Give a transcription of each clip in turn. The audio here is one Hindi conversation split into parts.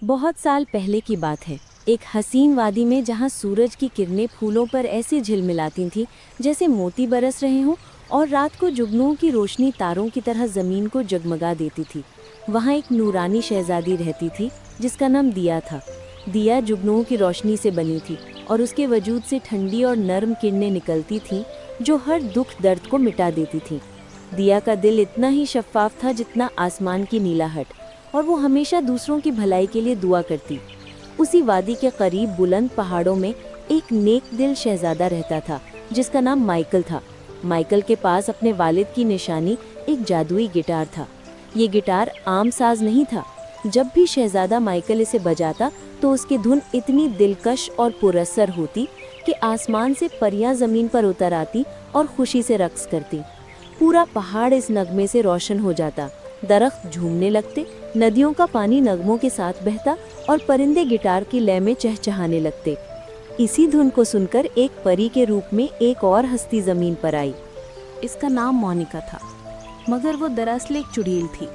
बहुत साल पहले की बात है। एक हसीन वादी में जहाँ सूरज की किरणें फूलों पर ऐसे झिलमिलाती थीं जैसे मोती बरस रहे हों, और रात को जुगनुओं की रोशनी तारों की तरह ज़मीन को जगमगा देती थी। वहाँ एक नूरानी शहजादी रहती थी जिसका नाम दिया था। दिया जुगनुओं की रोशनी से बनी थी और उसके वजूद से ठंडी और नर्म किरणें निकलती थीं जो हर दुख दर्द को मिटा देती थीं। दिया का दिल इतना ही शफ़ाफ था जितना आसमान की नीलाहट, और वो हमेशा दूसरों की भलाई के लिए दुआ करती। उसी वादी के करीब बुलंद पहाड़ों में एक नेक दिल शहजादा रहता था जिसका नाम माइकल था। माइकल के पास अपने वालिद की निशानी एक जादुई गिटार था। ये गिटार आम साज नहीं था। जब भी शहजादा माइकल इसे बजाता तो उसकी धुन इतनी दिलकश और पुरस्सर होती कि आसमान से परियां ज़मीन पर उतर आती और खुशी से रक्स करती। पूरा पहाड़ इस नगमे से रोशन हो जाता। दरख्त झूमने लगते, नदियों का पानी नगमों के साथ बहता और परिंदे गिटार की लय में चहचहाने लगते। इसी धुन को सुनकर एक परी के रूप में एक और हस्ती जमीन पर आई। इसका नाम मोनिका था, मगर वो दरअसल एक चुड़ैल थी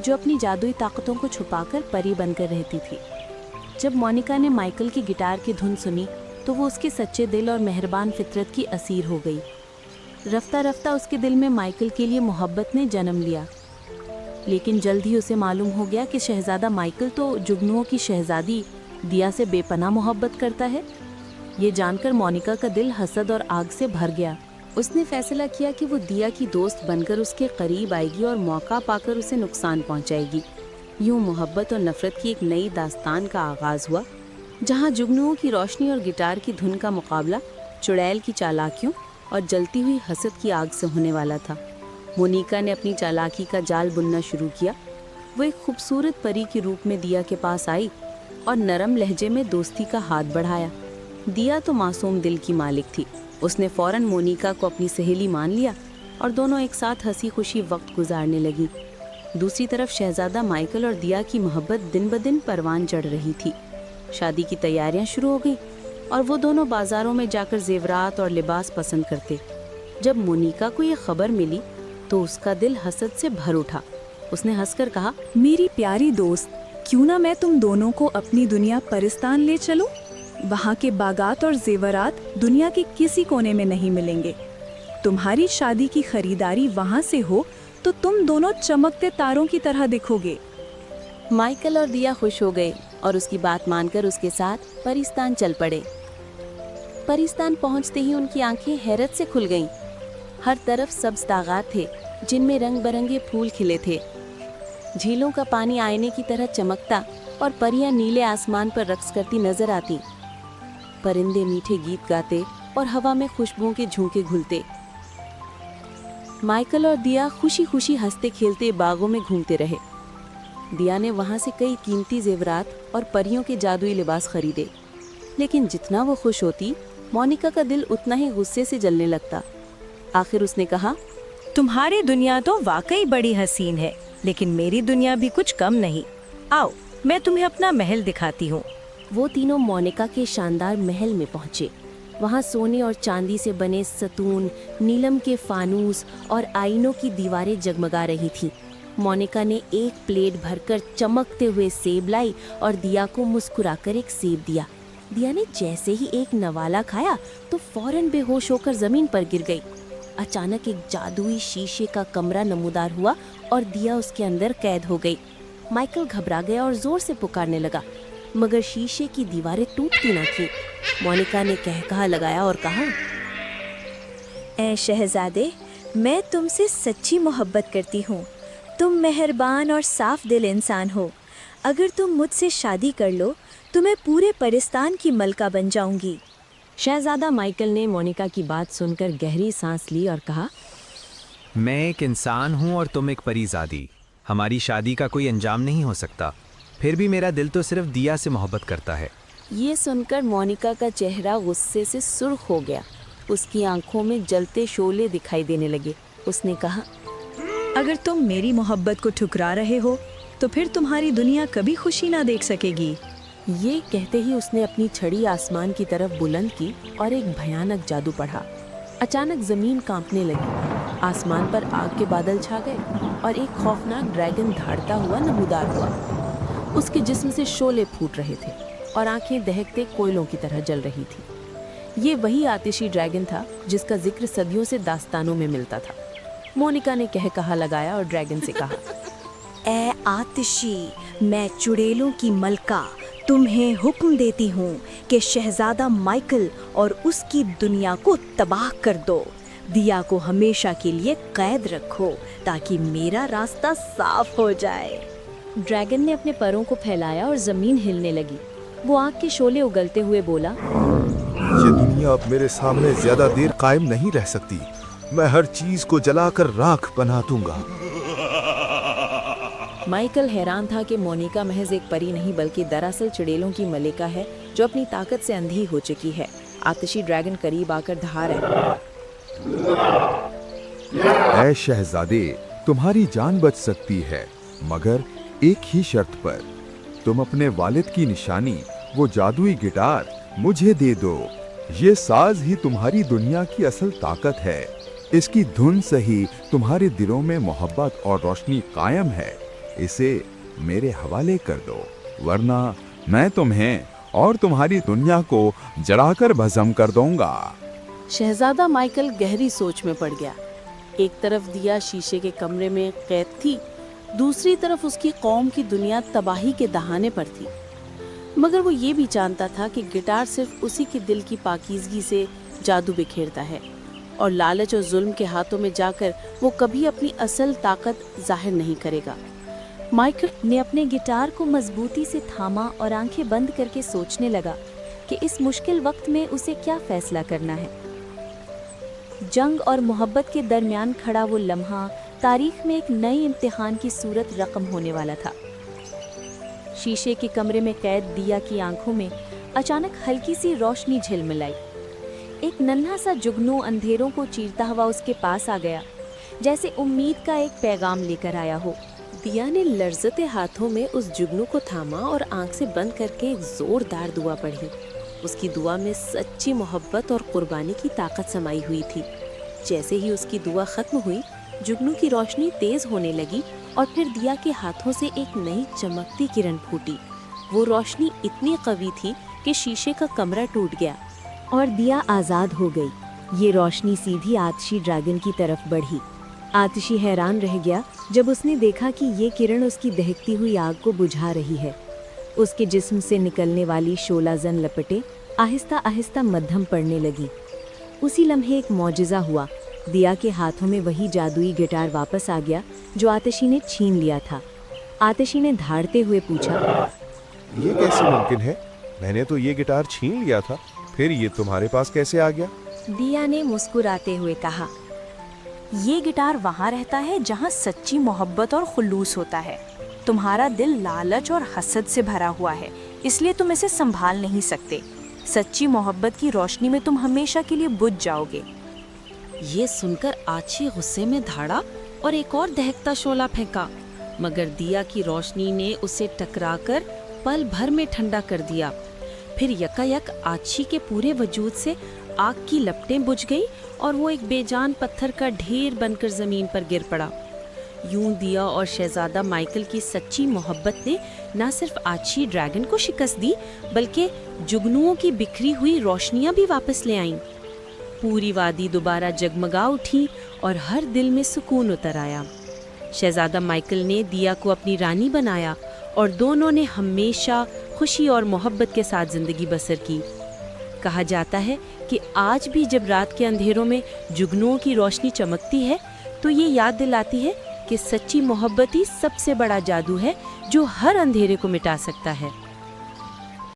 जो अपनी जादुई ताकतों को छुपाकर परी बनकर रहती थी। जब मोनिका ने माइकल की गिटार की धुन सुनी तो वो उसके सच्चे दिल और मेहरबान फितरत की असीर हो गई। रफ्ता रफ्ता उसके दिल में माइकल के लिए मोहब्बत ने जन्म लिया। लेकिन जल्द ही उसे मालूम हो गया कि शहजादा माइकल तो जुगनुओं की शहजादी दिया से बेपनाह मोहब्बत करता है। ये जानकर मोनिका का दिल हसद और आग से भर गया। उसने फैसला किया कि वो दिया की दोस्त बनकर उसके करीब आएगी और मौका पाकर उसे नुकसान पहुंचाएगी। यूं मोहब्बत और नफरत की एक नई दास्तान का आगाज हुआ, जहां जुगनुओं की रोशनी और गिटार की धुन का मुकाबला चुड़ैल की चालाकियों और जलती हुई हसद की आग से होने वाला था। मोनिका ने अपनी चालाकी का जाल बुनना शुरू किया। वो एक खूबसूरत परी के रूप में दिया के पास आई और नरम लहजे में दोस्ती का हाथ बढ़ाया। दिया तो मासूम दिल की मालिक थी। उसने फौरन मोनिका को अपनी सहेली मान लिया और दोनों एक साथ हंसी खुशी वक्त गुजारने लगी। दूसरी तरफ शहजादा माइकल और दिया की मोहब्बत दिन ब दिन परवान चढ़ रही थी। शादी की तैयारियां शुरू हो गई और वो दोनों बाजारों में जाकर जेवरात और लिबास पसंद करते। जब मोनिका को ये खबर मिली तो उसका दिल हसद से भर उठा। उसने हंसकर कहा, मेरी प्यारी दोस्त, क्यों ना मैं तुम दोनों को अपनी दुनिया परिस्तान ले चलूं? वहाँ के बागात और जेवरात दुनिया के किसी कोने में नहीं मिलेंगे। तुम्हारी शादी की खरीदारी वहाँ से हो तो तुम दोनों चमकते तारों की तरह दिखोगे। माइकल और दिया खुश हो गए और उसकी बात मानकर उसके साथ परिस्तान चल पड़े। परिस्तान पहुँचते ही उनकी आंखें हैरत से खुल गईं। हर तरफ सब्ज तागात थे जिनमें रंग बिरंगे फूल खिले थे। झीलों का पानी आईने की तरह चमकता और परियां नीले आसमान पर रक्स करती नजर आती। परिंदे मीठे गीत गाते और हवा में खुशबुओं के झोंके घुलते। माइकल और दिया खुशी खुशी हंसते खेलते बागों में घूमते रहे। दिया ने वहां से कई कीमती जेवरात और परियों के जादुई लिबास खरीदे, लेकिन जितना वो खुश होती, मोनिका का दिल उतना ही गुस्से से जलने लगता। आखिर उसने कहा, तुम्हारी दुनिया तो वाकई बड़ी हसीन है, लेकिन मेरी दुनिया भी कुछ कम नहीं। आओ, मैं तुम्हें अपना महल दिखाती हूँ। वो तीनों मोनिका के शानदार महल में पहुँचे। वहाँ सोने और चांदी से बने सतून, नीलम के फानूस और आईनों की दीवारें जगमगा रही थीं। मोनिका ने एक प्लेट भरकर चमकते हुए सेब लाई और दिया को मुस्कुराकर एक सेब दिया। दिया ने जैसे ही एक नवाला खाया तो फौरन बेहोश होकर जमीन पर गिर गई। अचानक एक जादुई शीशे का कमरा नमूदार हुआ और दिया उसके अंदर कैद हो गई। माइकल घबरा गया और जोर से पुकारने लगा, मगर शीशे की दीवारें टूटती न थीं। मोनिका ने कहकहा लगाया और कहा, ऐ शहजादे, मैं तुमसे सच्ची मोहब्बत करती हूँ। तुम मेहरबान और साफ दिल इंसान हो। अगर तुम मुझसे शादी कर लो तो मैं पूरे परिस्तान की मलका बन जाऊंगी। शहजादा माइकल ने मोनिका की बात सुनकर गहरी सांस ली और कहा, मैं एक इंसान हूँ और तुम एक परीज़ादी। हमारी शादी का कोई अंजाम नहीं हो सकता। फिर भी मेरा दिल तो सिर्फ दिया से मोहब्बत करता है। ये सुनकर मोनिका का चेहरा गुस्से से सुर्ख हो गया। उसकी आंखों में जलते शोले दिखाई देने लगे। उसने कहा, अगर तुम मेरी मोहब्बत को ठुकरा रहे हो तो फिर तुम्हारी दुनिया कभी खुशी ना देख सकेगी। ये कहते ही उसने अपनी छड़ी आसमान की तरफ बुलंद की और एक भयानक जादू पढ़ा। अचानक जमीन कांपने लगी, आसमान पर आग के बादल छा गए और एक खौफनाक ड्रैगन धाड़ता हुआ नमूदार हुआ। उसके जिस्म से शोले फूट रहे थे और आंखें दहकते कोयलों की तरह जल रही थी। ये वही आतिशी ड्रैगन था जिसका जिक्र सदियों से दास्तानों में मिलता था। मोनिका ने कह कहा लगाया और ड्रैगन से कहा, ए आतिशी, मैं चुड़ैलों की मलका तुम्हें हुक्म देती हूँ कि शहजादा माइकल और उसकी दुनिया को तबाह कर दो। दिया को हमेशा के लिए कैद रखो ताकि मेरा रास्ता साफ हो जाए। ड्रैगन ने अपने परों को फैलाया और जमीन हिलने लगी। वो आग के शोले उगलते हुए बोला, ये दुनिया अब मेरे सामने ज्यादा देर कायम नहीं रह सकती। मैं हर चीज को जलाकर राख बना दूंगा। माइकल हैरान था कि मोनिका महज एक परी नहीं बल्कि दरअसल चुड़ैलों की मलिका है जो अपनी ताकत से अंधी हो चुकी है। आतिशी ड्रैगन करीब आकर धार ऐ शहजादे, तुम्हारी जान बच सकती है, मगर एक ही शर्त पर। तुम अपने वालिद की निशानी, वो जादुई गिटार, मुझे दे दो। ये साज ही तुम्हारी दुनिया की असल ताकत है। इसकी धुन से ही तुम्हारे दिलों में मोहब्बत और रोशनी कायम है। इसे मेरे हवाले कर दो, वरना मैं तुम्हें और तुम्हारी दुनिया को जलाकर भस्म कर दूंगा। शहजादा माइकल गहरी सोच में पड़ गया। एक तरफ दिया शीशे के कमरे में कैद थी, दूसरी तरफ उसकी कौम की दुनिया तबाही के दहाने पर थी। मगर वो ये भी जानता था कि गिटार सिर्फ उसी के दिल की पाकीज़गी से जादू बिखेरता है और लालच और जुल्म के हाथों में जाकर वो कभी अपनी असल ताकत जाहिर नहीं करेगा। माइकल ने अपने गिटार को मजबूती से थामा और आंखें बंद करके सोचने लगा कि इस मुश्किल वक्त में उसे क्या फैसला करना है। जंग और मोहब्बत के दरमियान खड़ा वो लम्हा तारीख में एक नए इम्तिहान की सूरत रकम होने वाला था। शीशे के कमरे में कैद दिया की आंखों में अचानक हल्की सी रोशनी झिलमिलाई। एक नन्हा सा जुगनू अंधेरों को चीरता हुआ उसके पास आ गया, जैसे उम्मीद का एक पैगाम लेकर आया हो। दिया ने लर्जते हाथों में उस जुगनू को थामा और आंख से बंद करके एक जोरदार दुआ पढ़ी। उसकी दुआ में सच्ची मोहब्बत और कुर्बानी की ताकत समाई हुई थी। जैसे ही उसकी दुआ खत्म हुई, जुगनू की रोशनी तेज होने लगी और फिर दिया के हाथों से एक नई चमकती किरण फूटी। वो रोशनी इतनी कवी थी कि शीशे का कमरा टूट गया और दिया आज़ाद हो गई। ये रोशनी सीधी आतिशी ड्रैगन की तरफ बढ़ी। आतिशी हैरान रह गया जब उसने देखा कि ये किरण उसकी दहकती हुई आग को बुझा रही है। उसके जिस्म से निकलने वाली शोलाजन लपटें आहिस्ता आहिस्ता मध्यम पड़ने लगी। उसी लम्हे एक मौजिज़ा हुआ। दिया के हाथों में वही जादुई गिटार वापस आ गया जो आतिशी ने छीन लिया था। आतिशी ने धाड़ते हुए पूछा, ये कैसे मुमकिन है? मैंने तो ये गिटार छीन लिया था, फिर ये तुम्हारे पास कैसे आ गया? दिया ने मुस्कुराते हुए कहा, ये गिटार वहाँ रहता है जहाँ सच्ची मोहब्बत और खुलूस होता है। तुम्हारा दिल लालच और हसद से भरा हुआ है, इसलिए तुम इसे संभाल नहीं सकते। सच्ची मोहब्बत की रोशनी में तुम हमेशा के लिए बुझ जाओगे। ये सुनकर आछी गुस्से में धाड़ा और एक और दहकता शोला फेंका, मगर दिया की रोशनी ने उसे टकराकर पल भर में ठंडा कर दिया। फिर यकायक आछी के पूरे वजूद से आग की लपटें बुझ गई और वो एक बेजान पत्थर का ढेर बनकर जमीन पर गिर पड़ा। यूं दिया और शहजादा माइकल की सच्ची मोहब्बत ने न सिर्फ आछी ड्रैगन को शिकस्त दी, बल्कि जुगनुओं की बिखरी हुई रोशनियां भी वापस ले आईं। पूरी वादी दोबारा जगमगा उठी और हर दिल में सुकून उतर आया। शहजादा माइकल ने दिया को अपनी रानी बनाया और दोनों ने हमेशा खुशी और मोहब्बत के साथ जिंदगी बसर की। कहा जाता है कि आज भी जब रात के अंधेरों में जुगनुओं की रोशनी चमकती है तो ये याद दिलाती है कि सच्ची मोहब्बत ही सबसे बड़ा जादू है जो हर अंधेरे को मिटा सकता है।